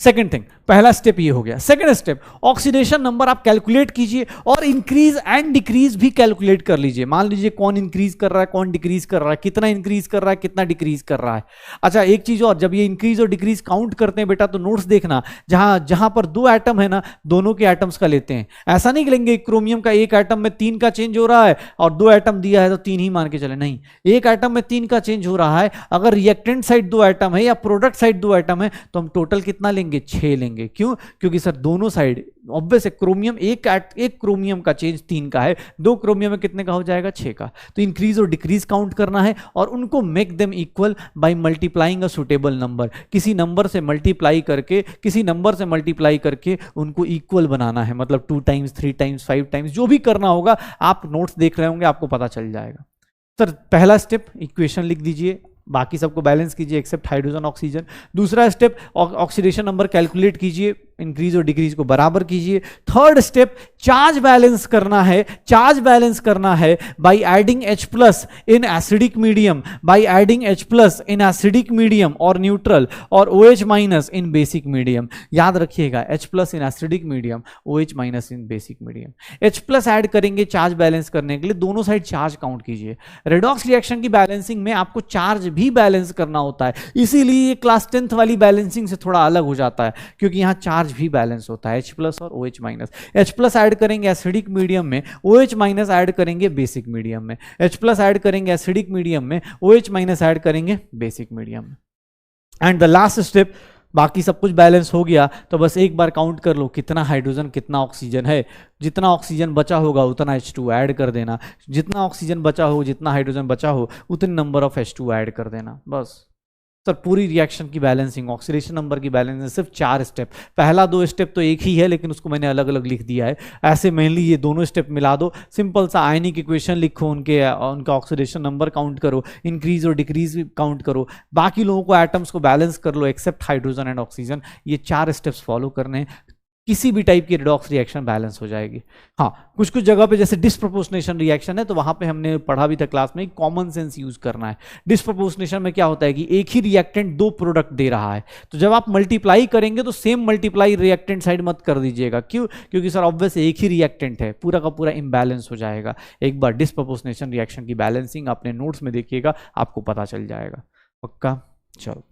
सेकेंड थिंग, पहला स्टेप ये हो गया। सेकेंड स्टेप, ऑक्सीडेशन नंबर आप कैलकुलेट कीजिए और इंक्रीज एंड डिक्रीज भी कैलकुलेट कर लीजिए। मान लीजिए कौन इंक्रीज कर रहा है, कौन डिक्रीज कर रहा है, कितना इंक्रीज कर रहा है, कितना डिक्रीज कर रहा है। अच्छा एक चीज और, जब ये इंक्रीज और डिक्रीज काउंट करते हैं बेटा तो नोट्स देखना, जहां पर 2 एटम है ना, दोनों के एटम्स का लेते हैं। ऐसा नहीं लेंगे क्रोमियम का एक एटम में 3 का चेंज हो रहा है और 2 एटम दिया है तो 3 ही मान के चले, नहीं, एक एटम में 3 का चेंज हो रहा है। अगर रिएक्टेंट साइड 2 एटम है या प्रोडक्ट साइड 2 एटम है तो हम टोटल कितना लेंगे, 6 लेंगे। क्यों? क्योंकि सर दोनों साइड ऑब्वियस है, क्रोमियम एक क्रोमियम का चेंज 3 का है, 2 क्रोमियम में कितने का हो जाएगा, 6 का। तो इंक्रीज और डिक्रीज काउंट करना है और उनको make them equal by multiplying a suitable number. किसी नंबर से मल्टीप्लाई करके उनको इक्वल बनाना है, मतलब 2 टाइम्स 3 टाइम्स 5 टाइम्स, जो भी करना होगा। आप नोट्स देख रहे होंगे, आपको पता चल जाएगा। सर पहला स्टेप, इक्वेशन लिख दीजिए, बाकी सबको बैलेंस कीजिए एक्सेप्ट हाइड्रोजन ऑक्सीजन। दूसरा स्टेप, ऑक्सीडेशन नंबर कैलकुलेट कीजिए, इंक्रीज और डिक्रीज को बराबर कीजिए। थर्ड स्टेप, चार्ज बैलेंस करना है। चार्ज बैलेंस करना है by adding H+ in acidic medium, by adding H+ in acidic medium और न्यूट्रल, और OH- इन बेसिक मीडियम। याद रखिएगा, H+ in acidic medium, OH- in basic medium. H+ add करेंगे charge balance करने के लिए, दोनों साइड चार्ज काउंट कीजिए। रेडॉक्स रिएक्शन की बैलेंसिंग में आपको चार्ज भी बैलेंस करना होता है, इसीलिए ये क्लास 10th वाली बैलेंसिंग से थोड़ा अलग हो जाता है, क्योंकि यहां चार्ज भी बैलेंस होता है, H+ और OH-। H+ ऐड करेंगे एसिडिक मीडियम में, OH- ऐड करेंगे बेसिक मीडियम में, H+ ऐड करेंगे एसिडिक मीडियम में, OH- ऐड करेंगे बेसिक मीडियम में। एंड द लास्ट स्टेप, बाकी सब कुछ बैलेंस हो गया तो बस एक बार काउंट कर लो कितना हाइड्रोजन कितना ऑक्सीजन है। जितना ऑक्सीजन बचा होगा उतना H2 ऐड कर देना, जितना ऑक्सीजन बचा हो, जितना हाइड्रोजन बचा हो, उतने नंबर ऑफ H2 ऐड कर देना, बस। सर पूरी रिएक्शन की बैलेंसिंग, ऑक्सीडेशन नंबर की बैलेंसिंग सिर्फ 4 स्टेप। पहला 2 स्टेप तो एक ही है लेकिन उसको मैंने अलग अलग लिख दिया है। ऐसे मेनली ये दोनों स्टेप मिला दो, सिंपल सा आयनिक इक्वेशन लिखो, उनका ऑक्सीडेशन नंबर काउंट करो, इंक्रीज और डिक्रीज भी काउंट करो, बाकी लोगों को एटम्स को बैलेंस कर लो एक्सेप्ट हाइड्रोजन एंड ऑक्सीजन। ये 4 स्टेप्स फॉलो करने हैं। किसी भी टाइप की रिडॉक्स रिएक्शन बैलेंस हो जाएगी। हाँ, कुछ कुछ जगह पे जैसे डिस्प्रोपोर्शनेशन रिएक्शन है तो वहां पे हमने पढ़ा भी था क्लास में, कॉमन सेंस यूज करना है। डिस्प्रोपोर्शनेशन में क्या होता है कि एक ही रिएक्टेंट दो प्रोडक्ट दे रहा है, तो जब आप मल्टीप्लाई करेंगे तो सेम मल्टीप्लाई रिएक्टेंट साइड मत कर दीजिएगा। क्यों? क्योंकि सर ऑब्वियस एक ही रिएक्टेंट है, पूरा का पूरा इम्बैलेंस हो जाएगा। एक बार डिस्प्रोपोर्शनेशन रिएक्शन की बैलेंसिंग अपने नोट्स में देखिएगा, आपको पता चल जाएगा। पक्का? चलो,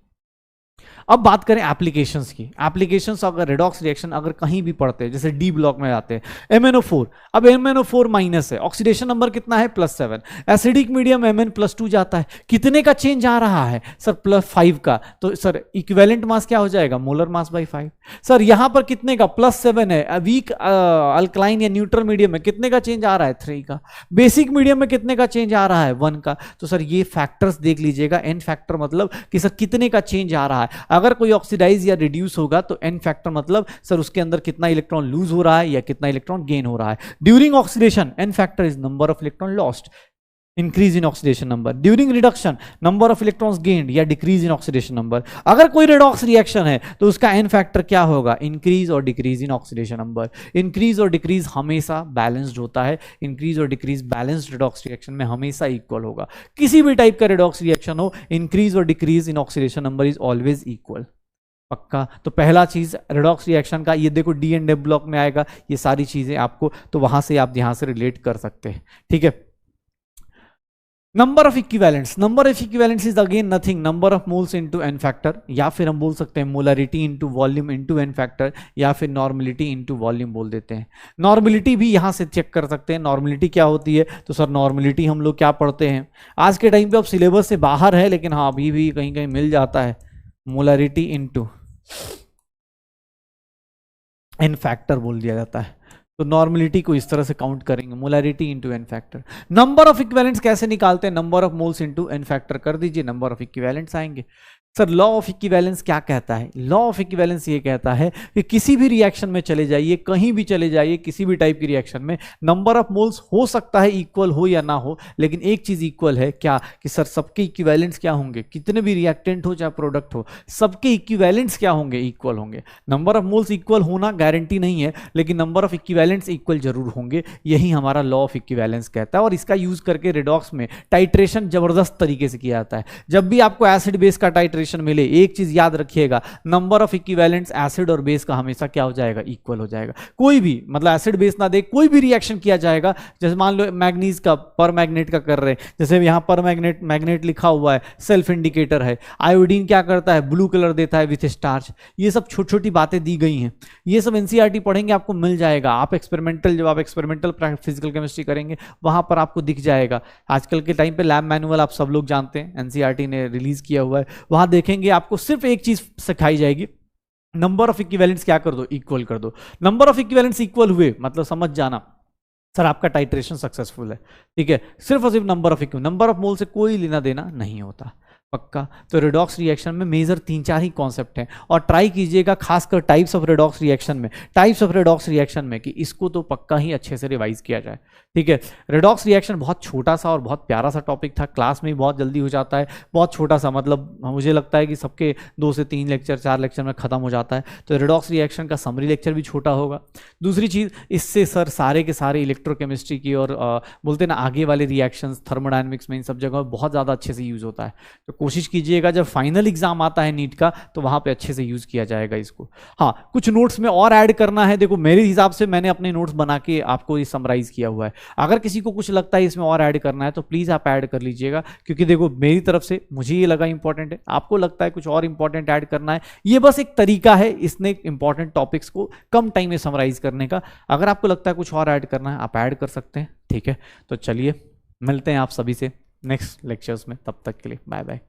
अब बात करें एप्लीकेशंस की। एप्लीकेशंस अगर रिडॉक्स रिएक्शन अगर कहीं भी पढ़ते हैं, जैसे डी ब्लॉक में आते हैं MnO4, अब MnO4 माइनस है, ऑक्सीडेशन नंबर कितना है +7, एसिडिक मीडियम Mn+2 जाता है, कितने का चेंज आ रहा है सर? +5 का। तो सर इक्विवेलेंट मास क्या हो जाएगा? Molar mass by 5। सर यहां पर कितने का? +7 है। वीक अल्कलाइन या न्यूट्रल मीडियम में कितने का चेंज आ रहा है? 3 का। बेसिक मीडियम में कितने का चेंज आ रहा है? 1 का। तो सर ये फैक्टर्स देख लीजिएगा, एन फैक्टर मतलब कि सर कितने का चेंज आ रहा है। अगर कोई ऑक्सीडाइज या रिड्यूस होगा तो एन फैक्टर मतलब सर उसके अंदर कितना इलेक्ट्रॉन लूज हो रहा है या कितना इलेक्ट्रॉन गेन हो रहा है। During oxidation N factor is number of electron lost, increase in oxidation number. During reduction number of electrons gained या डिक्रीज इन ऑक्सीडेशन नंबर। अगर कोई रिडॉक्स रिएक्शन है तो उसका एन फैक्टर क्या होगा? इंक्रीज और decrease in oxidation number. Increase और डिक्रीज हमेशा बैलेंस्ड होता है, इंक्रीज और डिक्रीज बैलेंस्ड रिडॉक्स रिएक्शन में हमेशा इक्वल होगा। किसी भी टाइप का रिडॉक्स रिएक्शन हो, इंक्रीज और decrease in oxidation number is always equal. पक्का? तो पहला चीज रिडॉक्स रिएक्शन का ये देखो डी एंड एफ ब्लॉक में आएगा, ये सारी चीजें आपको, तो वहां से आप यहां से रिलेट कर सकते हैं। ठीक है। Number of equivalents, number of equivalents is again nothing number of moles into N factor, या फिर हम बोल सकते हैं molarity into volume into N factor, या फिर नॉर्मलिटी इनटू वॉल्यूम बोल देते हैं। नॉर्मलिटी भी यहां से चेक कर सकते हैं। नॉर्मलिटी क्या होती है? तो सर नॉर्मलिटी हम लोग क्या पढ़ते हैं आज के टाइम पे, अब सिलेबस से बाहर है लेकिन हाँ अभी भी कहीं कहीं मिल जाता है। मोलरिटी इनटू एन फैक्टर बोल दिया जाता है। तो नॉर्मलिटी को इस तरह से काउंट करेंगे, molarity into N factor. Number of equivalents कैसे निकालते हैं? Number of moles into N factor कर दीजिए, नंबर ऑफ इक्विवेलेंट्स आएंगे। सर लॉ ऑफ इक्विवेलेंस क्या कहता है? लॉ ऑफ इक्विवेलेंस ये कहता है कि किसी भी रिएक्शन में चले जाइए, कहीं भी चले जाइए, किसी भी टाइप की रिएक्शन में नंबर ऑफ मोल्स हो सकता है इक्वल हो या ना हो, लेकिन एक चीज इक्वल है, क्या? कि सर सबके इक्विवेलेंट्स क्या होंगे? कितने भी रिएक्टेंट हो चाहे प्रोडक्ट हो, सबके इक्विवेलेंट्स क्या होंगे? इक्वल होंगे। नंबर ऑफ मोल्स इक्वल होना गारंटी नहीं है, लेकिन नंबर ऑफ इक्विवेलेंट्स इक्वल जरूर होंगे। यही हमारा लॉ ऑफ इक्विवेलेंस कहता है, और इसका यूज करके रिडॉक्स में टाइट्रेशन जबरदस्त तरीके से किया जाता है। जब भी आपको एसिड बेस का टाइट्रेशन मिले, एक चीज याद रखिएगा, नंबर ऑफ इक्विवेलेंट्स एसिड और बेस का हमेशा क्या हो जाएगा? इक्वल हो जाएगा। कोई भी मतलब एसिड बेस ना दे, कोई भी रिएक्शन किया जाएगा, जैसे मान लो मैग्नीज का पर मैग्नेट का कर रहे हैं, जैसे यहां पर मैग्नेट लिखा हुआ है, सेल्फ इंडिकेटर है। आयोडीन क्या करता है? ब्लू कलर देता है विथ स्टार्च। ये सब छोटी छोटी बातें दी गई हैं, ये सब एनसीईआरटी पढ़ेंगे आपको मिल जाएगा। आप एक्सपेरिमेंटल, जब आप एक्सपेरिमेंटल फिजिकल केमिस्ट्री करेंगे वहां पर आपको दिख जाएगा। आजकल के टाइम पे लैब मैनुअल आप सब लोग जानते हैं, एनसीईआरटी ने रिलीज किया हुआ है, वहां देखेंगे आपको सिर्फ एक चीज सिखाई जाएगी, नंबर ऑफ इक्विवेलेंट्स क्या कर दो? इक्वल कर दो। नंबर ऑफ इक्विवेलेंट्स इक्वल हुए मतलब समझ जाना सर आपका टाइट्रेशन सक्सेसफुल है। ठीक है, सिर्फ और सिर्फ number of number of mole से कोई लेना देना नहीं होता। पक्का? तो रिडॉक्स रिएक्शन में मेजर 3-4 ही कॉन्सेप्ट हैं, और ट्राई कीजिएगा खासकर टाइप्स ऑफ रिडॉक्स रिएक्शन में, टाइप्स ऑफ रिडॉक्स रिएक्शन में, कि इसको तो पक्का ही अच्छे से रिवाइज किया जाए। ठीक है। रिडॉक्स रिएक्शन बहुत छोटा सा और बहुत प्यारा सा टॉपिक था, क्लास में बहुत जल्दी हो जाता है, बहुत छोटा सा, मतलब मुझे लगता है कि सबके 2 से 3 लेक्चर 4 लेक्चर में खत्म हो जाता है। तो रिडॉक्स रिएक्शन का समरी लेक्चर भी छोटा होगा। दूसरी चीज, इससे सर सारे के सारे इलेक्ट्रोकेमिस्ट्री की और बोलते ना आगे वाले रिएक्शंस, थर्मोडायनेमिक्स में, इन सब जगह बहुत ज़्यादा अच्छे से यूज होता है। तो कोशिश कीजिएगा जब फाइनल एग्जाम आता है नीट का तो वहां पे अच्छे से यूज किया जाएगा इसको। हाँ, कुछ नोट्स में और ऐड करना है, देखो मेरे हिसाब से मैंने अपने नोट्स बना के आपको ये समराइज किया हुआ है। अगर किसी को कुछ लगता है इसमें और ऐड करना है तो प्लीज आप ऐड कर लीजिएगा, क्योंकि देखो मेरी तरफ से मुझे ये लगा इंपॉर्टेंट है, आपको लगता है कुछ और इंपॉर्टेंट ऐड करना है, ये बस एक तरीका है इसने इंपॉर्टेंट टॉपिक्स को कम टाइम में समराइज करने का। अगर आपको लगता है कुछ और ऐड करना है आप ऐड कर सकते हैं। ठीक है, तो चलिए मिलते हैं आप सभी से नेक्स्ट लेक्चर्स में, तब तक के लिए बाय बाय।